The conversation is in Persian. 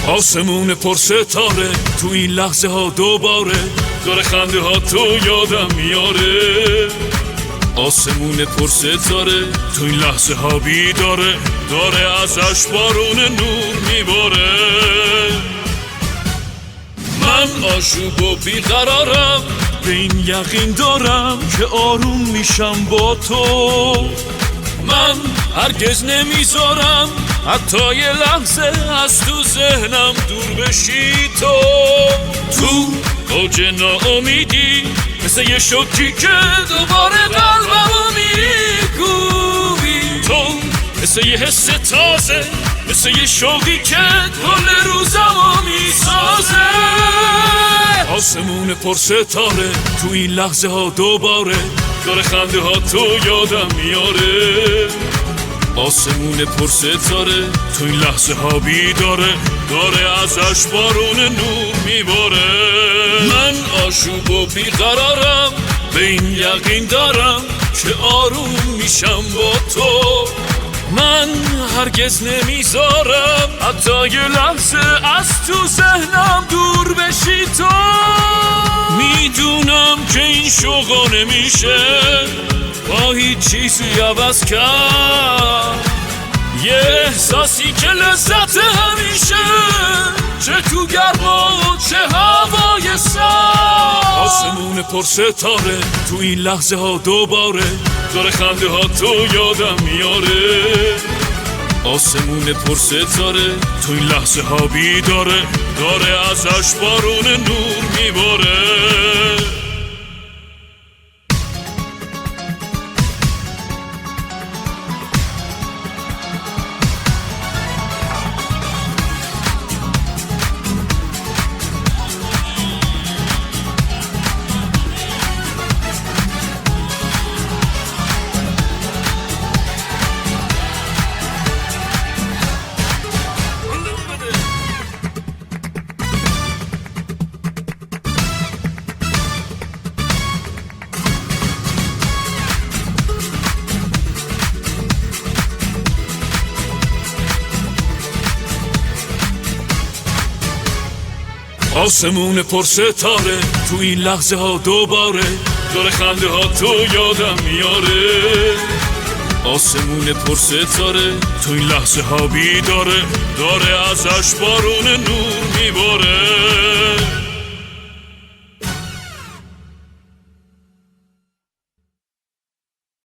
آسمون پر ستاره تو این لحظه ها دوباره داره خنده ها تو یادم میاره. آسمون پر ستاره تو این لحظه ها بیداره داره ازش بارون نور میباره. من آشوب و بیقرارم به این یقین دارم که آروم میشم با تو. من هرگز نمیذارم حتی یه لحظه از تو ذهنم دور بشی تو اوج ناامیدی مثل یه شوکی که دوباره قلبمو میکوبی. تو مثل یه حس تازه مثل یه شوقی که کل روزمو میسازه. آسمون پر ستاره تو این لحظه ها دوباره داره خنده ها تو یادم میاره. آسمون پر ستاره تو این لحظه ها بیداره داره ازش بارون نور میباره. من آشوب و بیقرارم به این یقین دارم که آروم میشم با تو. من هرگز نمیذارم حتی یه لحظه از تو ذهنم دور بشی تو. میدونم که این شوقا نمیشه با هیچ چیزی عوض کرد. یه احساسی که لذت همیشه چه تو گرما و چه هوای سرد. آسمون پر ستاره تو این لحظه ها دوباره داره خنده ها تو یادم میاره. آسمون پر ستاره تو این لحظه ها بیداره داره ازش بارون نور میباره. آسمون پر ستاره تو این لحظه ها دوباره داره خنده ها تو یادم میاره. آسمون پر ستاره تو این لحظه ها بیداره داره ازش بارون نور میباره.